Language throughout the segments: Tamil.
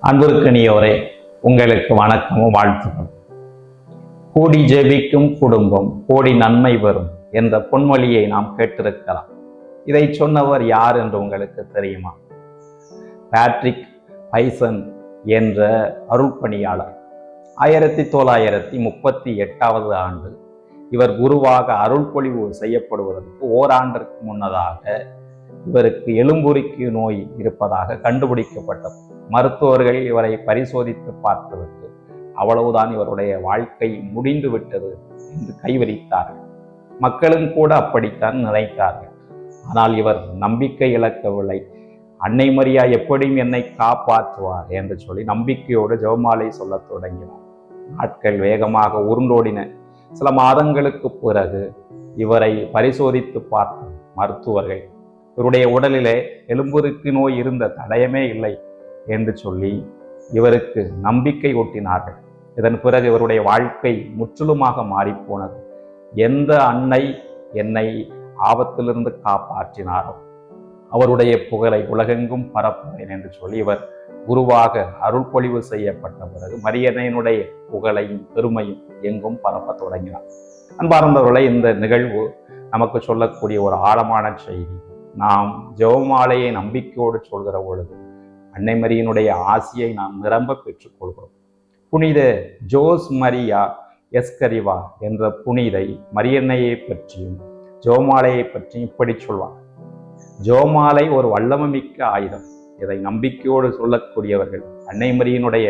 அன்பிற்கினியோரே, உங்களுக்கு வணக்கமும் வாழ்த்துக்கள். கூடி ஜெபிக்கும் குடும்பம் கோடி நன்மை வரும் என்ற பொன்மொழியை நாம் கேட்டிருக்கலாம். இதை சொன்னவர் யார் என்று உங்களுக்கு தெரியுமா? பேட்ரிக் பைசன் என்ற அருள்பணியாளர். 1938 ஆண்டு இவர் குருவாக அருள்பொழிவு செய்யப்படுவதற்கு ஓராண்டிற்கு முன்னதாக இவருக்கு எலும்புருக்கி நோய் இருப்பதாக கண்டுபிடிக்கப்பட்டது. மருத்துவர்கள் இவரை பரிசோதித்து பார்த்ததற்கு அவ்வளவுதான், இவருடைய வாழ்க்கை முடிந்து விட்டது என்று கைவிரித்தார்கள். மக்களும் கூட அப்படித்தான் நினைத்தார்கள். ஆனால் இவர் நம்பிக்கை இழக்கவில்லை. அன்னை மரியா எப்படியும் என்னை காப்பாற்றுவார் என்று சொல்லி நம்பிக்கையோடு ஜெபமாலை சொல்ல தொடங்கினார். நாட்கள் வேகமாக உருண்டோடின. சில மாதங்களுக்கு பிறகு இவரை பரிசோதித்து பார்த்த மருத்துவர்கள் இவருடைய உடலிலே எலும்புருக்கி நோய் இருந்த தடயமே இல்லை என்று சொல்லி இவருக்கு நம்பிக்கை ஊட்டினார்கள். இதன் பிறகு இவருடைய வாழ்க்கை முற்றிலுமாக மாறிப்போனது. எந்த அன்னை என்னை ஆபத்திலிருந்து காப்பாற்றினாரோ அவருடைய புகழை உலகெங்கும் பரப்புவேன் என்று சொல்லி இவர் குருவாக அருள்பொழிவு செய்யப்பட்ட பிறகு மரியன்னையினுடைய புகழையும் பெருமையும் எங்கும் பரப்ப தொடங்கினார். அன்பார்ந்தவர்களை, இந்த நிகழ்வு நமக்கு சொல்லக்கூடிய ஒரு ஆழமான செய்தி. நாம் ஜெபமாலையை நம்பிக்கையோடு சொல்கிற பொழுது அன்னை மரியினுடைய ஆசியை நாம் நிரம்ப பெற்றுக்கொள்கிறோம். புனித ஜோஸ் மரியா எஸ்கரிவா என்ற புனிதை மரியன்னையை பற்றியும் ஜெபமாலையை பற்றியும் இப்படி சொல்வார்: ஜெபமாலை ஒரு வல்லமைமிக்க ஆயுதம். இதை நம்பிக்கையோடு சொல்லக்கூடியவர்கள் அன்னை மரியினுடைய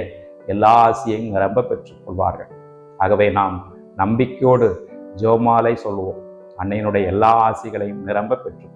எல்லா ஆசியையும் நிரம்ப பெற்றுக்கொள்வார்கள். ஆகவே நாம் நம்பிக்கையோடு ஜெபமாலை சொல்வோம். அன்னையினுடைய எல்லா ஆசிகளையும் நிரம்ப பெற்றுக்கொள்வோம்.